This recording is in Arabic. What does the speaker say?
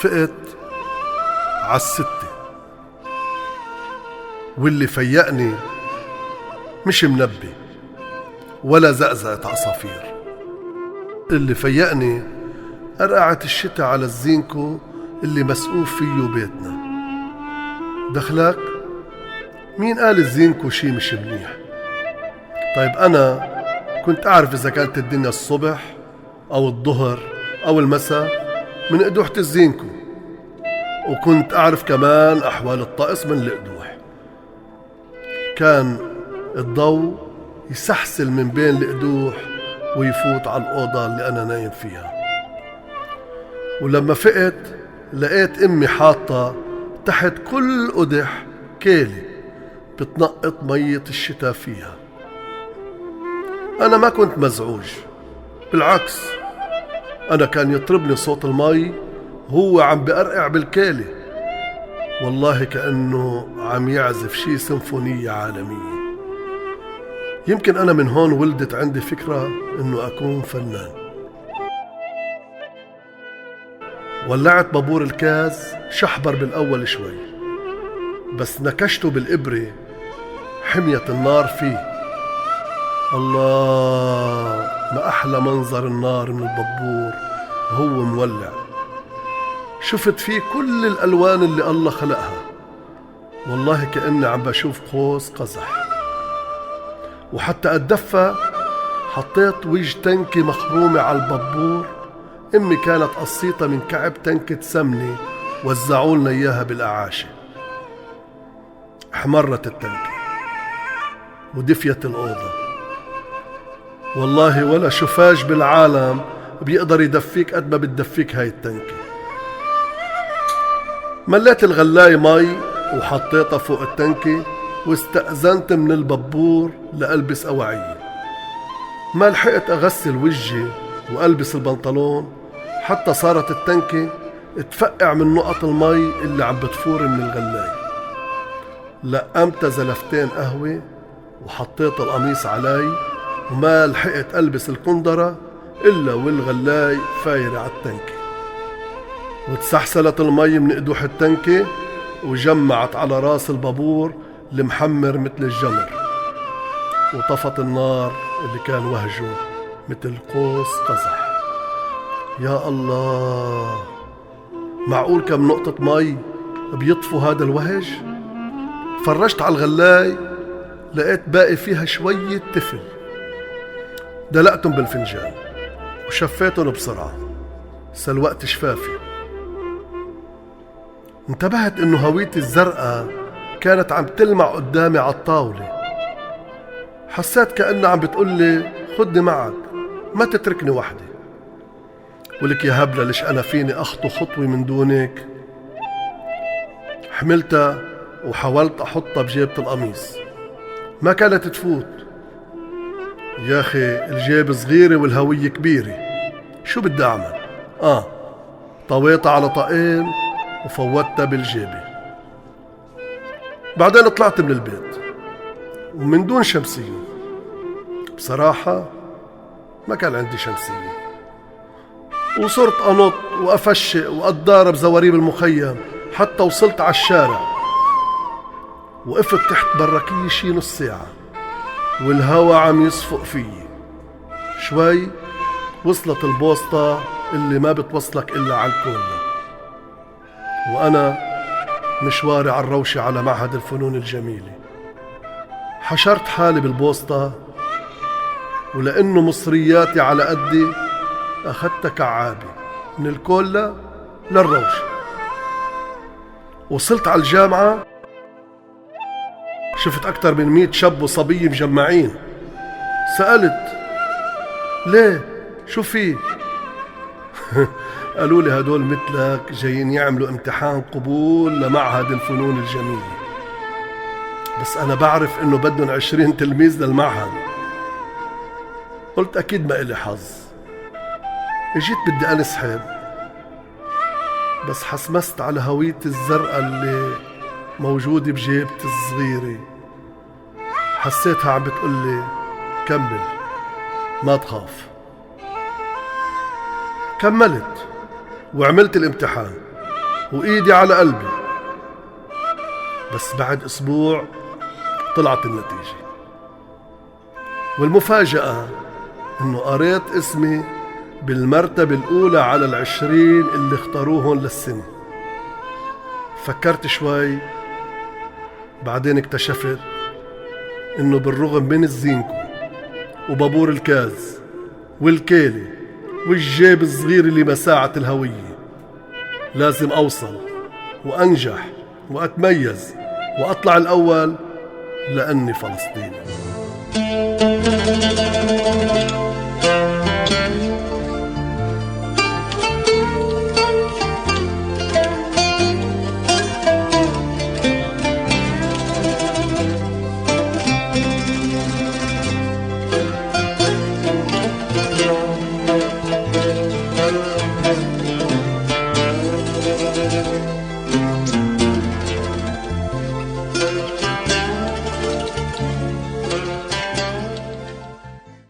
فقت عالستة، واللي فيقني مش منبه ولا زقزقة عصافير. اللي فيقني قرقعة الشتا على الزينكو اللي مسقوف فيه بيتنا. دخلك مين قال الزينكو شي مش منيح؟ طيب أنا كنت أعرف إذا كانت الدنيا الصبح أو الظهر أو المساء من قدوحة الزينكو، وكنت أعرف كمان أحوال الطقس من القدوح. كان الضوء يسحسل من بين القدوح ويفوت على الأوضة اللي أنا نايم فيها. ولما فقت لقيت أمي حاطة تحت كل قدح كيلة بتنقط مية الشتاء فيها. أنا ما كنت مزعوج، بالعكس أنا كان يطربني صوت المي هو عم بقرقع بالكيلة، والله كأنه عم يعزف شي سيمفونية عالمية. يمكن أنا من هون ولدت عندي فكرة إنه أكون فنان. ولعت بابور الكاز، شحبر بالأول شوي، بس نكشته بالإبرة حميت النار فيه. الله، ما أحلى منظر النار من البابور وهو مولع. شفت فيه كل الألوان اللي الله خلقها، والله كأني عم بشوف قوس قزح. وحتى أتدفى حطيت وجه تنكة مخرومة على البابور. أمي كانت قصيتها من كعب تنكة سمنة وزعوا لنا إياها بالأعاشة. احمرت التنكة ودفيت الأوضة. والله ولا شفاج بالعالم بيقدر يدفيك قد ما بتدفيك هاي التنكة. مليت الغلاية مي وحطيتها فوق التنكة واستأذنت من البابور لألبس أواعية. ما لحقت أغسل وجهي وألبس البنطلون حتى صارت التنكة تفقع من نقط المي اللي عم بتفور من الغلاية. لقمت زلفتين قهوة وحطيت القميص علي، وما لحقت ألبس القندرة إلا والغلاي فايرة على التنكة. وتسحسلت المي من قدوح التنكة وجمعت على راس البابور المحمر مثل الجمر، وطفت النار اللي كان وهجه مثل قوس قزح. يا الله، معقول كم نقطة مي بيطفوا هذا الوهج؟ فرجت على الغلاي لقيت باقي فيها شوية تفل. دلقتهم بالفنجان وشفيتهم بسرعة، سلوقت شفافي. انتبهت انه هويتي الزرقاء كانت عم تلمع قدامي على الطاولة. حسيت كأنها عم بتقولي خدني معك، ما تتركني وحدي. ولك يا هبلة ليش أنا فيني أخطو خطوة من دونك؟ حملتها وحاولت أحطها بجيبة القميص، ما كانت تفوت. يا أخي الجيب صغيرة والهوية كبيرة، شو بدي أعمل؟ طويتها على طقين وفوتها بالجيبة. بعدين طلعت من البيت ومن دون شمسية. بصراحة ما كان عندي شمسية، وصرت أنط وأفشق وأتضارب زواريب المخيم حتى وصلت على الشارع. وقفت تحت بركية شي نص ساعة والهوا عم يصفق فيي. شوي وصلت البوسطة اللي ما بتوصلك إلا على الكولا، وأنا مشواري على الروشة على معهد الفنون الجميلة. حشرت حالي بالبوسطة، ولأنه مصرياتي على قدي أخذت كعابي من الكولا للروشة. وصلت على الجامعة، شفت أكتر من 100 شاب وصبية مجمعين. سألت ليه؟ شو في؟ قالوا لي هدول مثلك جايين يعملوا امتحان قبول لمعهد الفنون الجميلة. بس أنا بعرف إنه بدهم 20 تلميذ للمعهد. قلت أكيد ما إلي حظ. اجيت بدي أنسحب، بس حسمست على هويتي الزرقاء اللي موجودة بجيبتي الصغيرة. حسيتها عم بتقولي كمل، ما تخاف. كملت وعملت الامتحان وإيدي على قلبي. بس بعد أسبوع طلعت النتيجة، والمفاجأة إنه قريت اسمي بالمرتبة الأولى على 20 اللي اختاروهن للسنة. فكرت شوي، بعدين اكتشفت إنه بالرغم من الزينكو وبابور الكاز والكيلة والجيب الصغير اللي مساعة الهوية، لازم أوصل وأنجح وأتميز وأطلع الأول لأني فلسطيني.